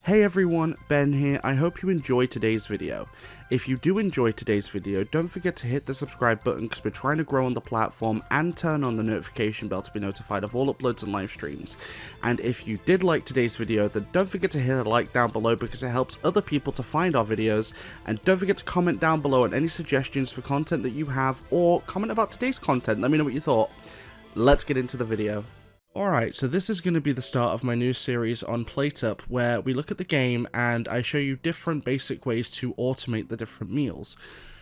Hey everyone, Ben here. I hope you enjoyed today's video. If you do enjoy today's video, don't forget to hit the subscribe button because we're trying to grow on the platform, and turn on the notification bell to be notified of all uploads and live streams. And if you did like today's video, then don't forget to hit a like down below because it helps other people to find our videos, and don't forget to comment down below on any suggestions for content that you have, or comment about today's content. Let me know what you thought. Let's get into the video. Alright, so this is going to be the start of my new series on PlateUP, where we look at the game and I show you different basic ways to automate the different meals.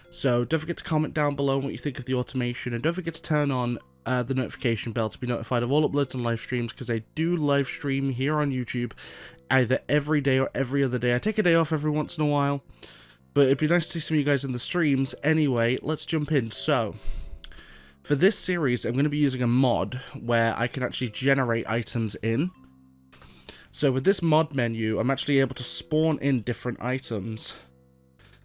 So don't forget to comment down below what you think of the automation, and don't forget to turn on the notification bell to be notified of all uploads and live streams, because I do live stream here on YouTube either every day or every other day. I take a day off every once in a while, but it'd be nice to see some of you guys in the streams. Anyway, let's jump in. So for this series, I'm going to be using a mod where I can actually generate items in. So with this mod menu, I'm actually able to spawn in different items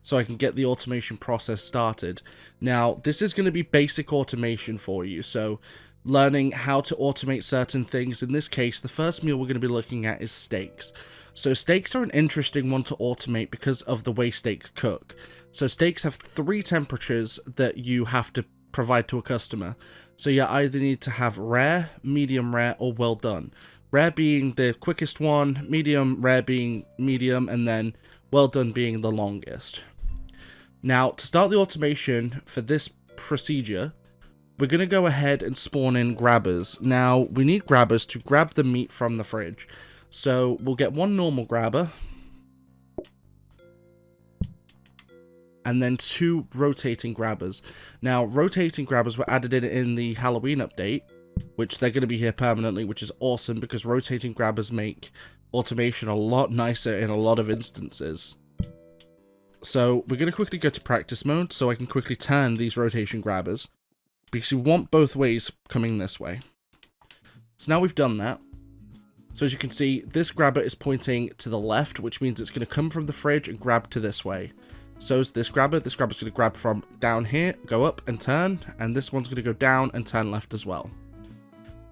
so I can get the automation process started. Now, this is going to be basic automation for you, so learning how to automate certain things. In this case, the first meal we're going to be looking at is steaks. So steaks are an interesting one to automate because of the way steaks cook. So steaks have 3 temperatures that you have to provide to a customer. So you either need to have rare, medium rare, or well done. Rare being the quickest one, medium rare being medium, and then well done being the longest. Now, to start the automation for this procedure, we're going to go ahead and spawn in grabbers. Now, we need grabbers to grab the meat from the fridge. So we'll get 1 normal grabber, and then 2 rotating grabbers. Now, rotating grabbers were added in the Halloween update, which they're going to be here permanently, which is awesome because rotating grabbers make automation a lot nicer in a lot of instances. So we're going to quickly go to practice mode so I can quickly turn these rotation grabbers, because we want both ways coming this way. So now we've done that. So as you can see, this grabber is pointing to the left, which means it's going to come from the fridge and grab to this way. So is this grabber. This grabber's going to grab from down here, go up and turn, and this one's going to go down and turn left as well.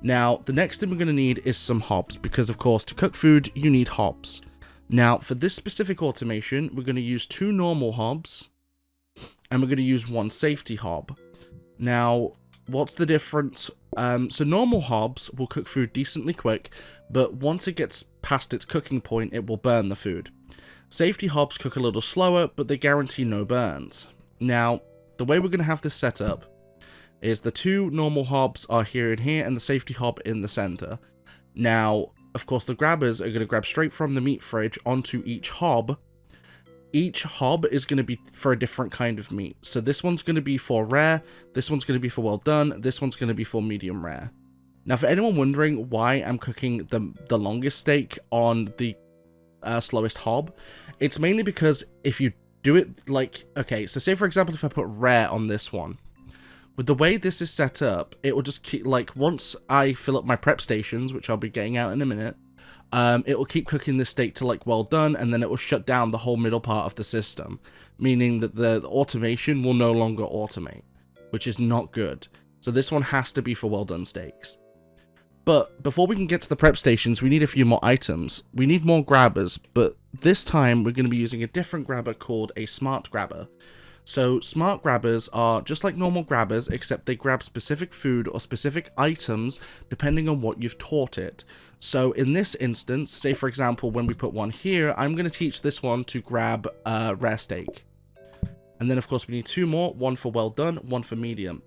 Now, the next thing we're going to need is some hobs, because of course to cook food you need hobs. Now, for this specific automation, we're going to use 2 normal hobs, and we're going to use 1 safety hob. Now, what's the difference? So normal hobs will cook food decently quick, but once it gets past its cooking point, it will burn the food. Safety hobs cook a little slower, but they guarantee no burns. Now, the way we're going to have this set up is the 2 normal hobs are here and here, and the safety hob in the center. Now, of course, the grabbers are going to grab straight from the meat fridge onto each hob. Each hob is going to be for a different kind of meat. So this one's going to be for rare, this one's going to be for well done, this one's going to be for medium rare. Now, for anyone wondering why I'm cooking the longest steak on the slowest hob, it's mainly because if you do it like, okay, so say for example if I put rare on this one, with the way this is set up, it will just keep, like, once I fill up my prep stations, which I'll be getting out in a minute, it will keep cooking this steak to like well done, and then it will shut down the whole middle part of the system, meaning that the automation will no longer automate, which is not good. So this one has to be for well done steaks. But before we can get to the prep stations, we need a few more items. We need more grabbers, but this time we're going to be using a different grabber called a smart grabber. So smart grabbers are just like normal grabbers, except they grab specific food or specific items depending on what you've taught it. So in this instance, say for example when we put 1 here, I'm going to teach this one to grab rare steak. And then of course we need 2 more, 1 for well done, 1 for medium.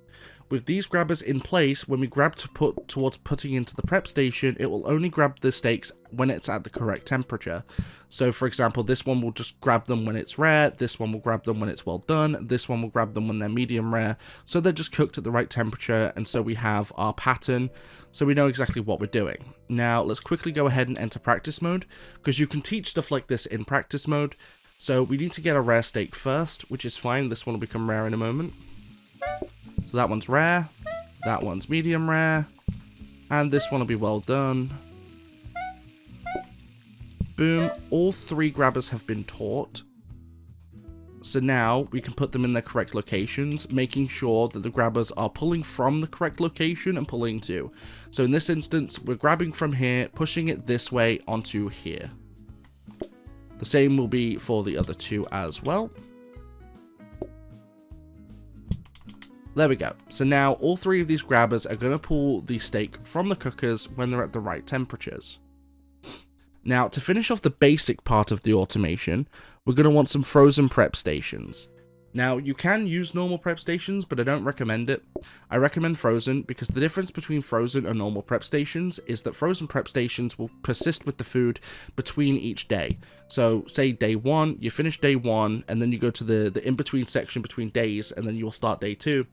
With these grabbers in place, when we grab to put towards putting into the prep station, it will only grab the steaks when it's at the correct temperature. So for example, this one will just grab them when it's rare, this one will grab them when it's well done, this one will grab them when they're medium rare, so they're just cooked at the right temperature, and so we have our pattern, so we know exactly what we're doing. Now let's quickly go ahead and enter practice mode, because you can teach stuff like this in practice mode. So we need to get a rare steak first, which is fine, this one will become rare in a moment. So that one's rare, that one's medium rare, and this one will be well done. Boom, all 3 grabbers have been taught. So now we can put them in their correct locations, making sure that the grabbers are pulling from the correct location and pulling to. So in this instance, we're grabbing from here, pushing it this way onto here. The same will be for the other two as well. There we go. So now all three of these grabbers are going to pull the steak from the cookers when they're at the right temperatures. Now, to finish off the basic part of the automation, we're going to want some frozen prep stations. Now, you can use normal prep stations, but I don't recommend it. I recommend frozen because the difference between frozen and normal prep stations is that frozen prep stations will persist with the food between each day. So, say day 1, you finish day 1, and then you go to the in-between section between days, and then you will start day 2.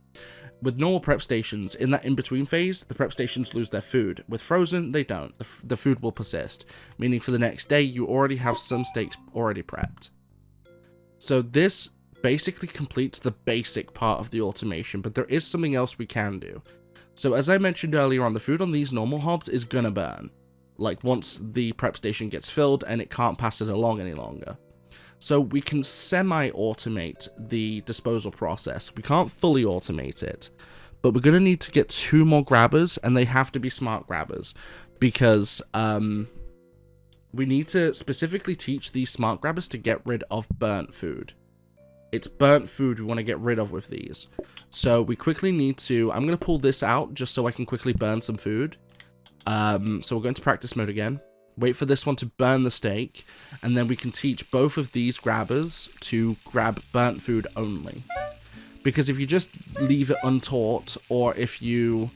With normal prep stations, in that in-between phase, the prep stations lose their food. With frozen, they don't. The food will persist, meaning for the next day, you already have some steaks already prepped. So this basically completes the basic part of the automation, but there is something else we can do. So as I mentioned earlier on, the food on these normal hobs is gonna burn, like once the prep station gets filled and it can't pass it along any longer. So we can semi-automate the disposal process. We can't fully automate it, but we're gonna need to get 2 more grabbers, and they have to be smart grabbers, because we need to specifically teach these smart grabbers to get rid of burnt food. It's burnt food we want to get rid of with these. So we quickly need to, I'm going to pull this out just so I can quickly burn some food. So we're going to practice mode again. Wait for this one to burn the steak. And then we can teach both of these grabbers to grab burnt food only. Because if you just leave it untaught, or if you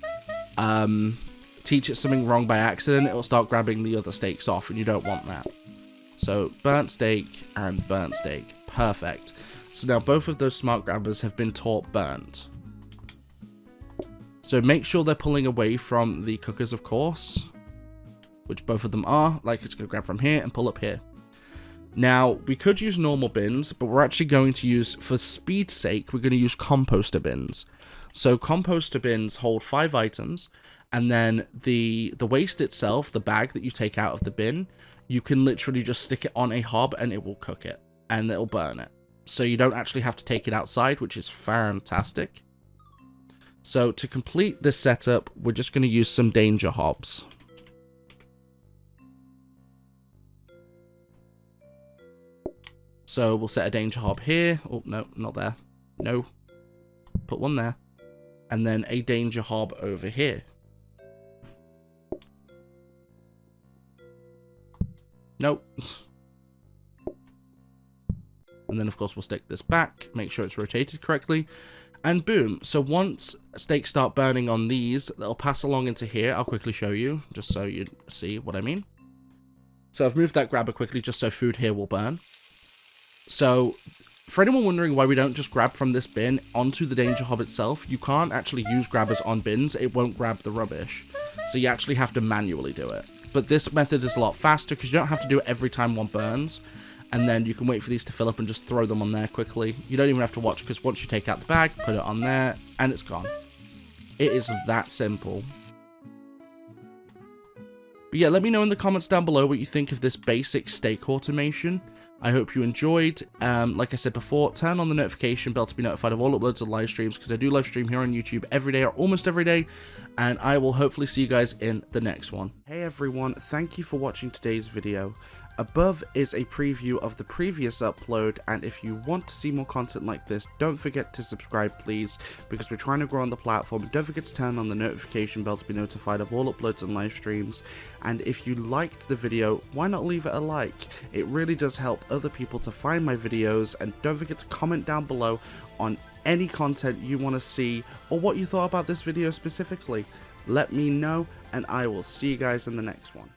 teach it something wrong by accident, it will start grabbing the other steaks off, and you don't want that. So burnt steak and burnt steak. Perfect. So now both of those smart grabbers have been taught burnt. So make sure they're pulling away from the cookers, of course, which both of them are. Like, it's going to grab from here and pull up here. Now, we could use normal bins, but we're actually going to use, for speed's sake, we're going to use composter bins. So composter bins hold 5 items, and then the waste itself, the bag that you take out of the bin, you can literally just stick it on a hob and it will cook it, and it'll burn it. So you don't actually have to take it outside, which is fantastic. So to complete this setup, we're just going to use some danger hobs. So we'll set a danger hob here. Oh, no, not there. No. Put one there. And then a danger hob over here. Nope. And then, of course, we'll stick this back, make sure it's rotated correctly, and boom. So once steaks start burning on these, they'll pass along into here. I'll quickly show you, just so you see what I mean. So I've moved that grabber quickly, just so food here will burn. So for anyone wondering why we don't just grab from this bin onto the danger hob itself, you can't actually use grabbers on bins. It won't grab the rubbish. So you actually have to manually do it. But this method is a lot faster because you don't have to do it every time one burns. And then you can wait for these to fill up and just throw them on there quickly. You don't even have to watch, because once you take out the bag, put it on there, and it's gone. It is that simple. But yeah, let me know in the comments down below what you think of this basic steak automation. I hope you enjoyed. Like I said before, turn on the notification bell to be notified of all uploads and live streams, because I do live stream here on YouTube every day, or almost every day, and I will hopefully see you guys in the next one. Hey everyone, thank you for watching today's video. Above is a preview of the previous upload, and if you want to see more content like this, don't forget to subscribe please, because we're trying to grow on the platform. Don't forget to turn on the notification bell to be notified of all uploads and live streams, and if you liked the video, why not leave it a like? It really does help other people to find my videos, and don't forget to comment down below on any content you want to see, or what you thought about this video specifically. Let me know, and I will see you guys in the next one.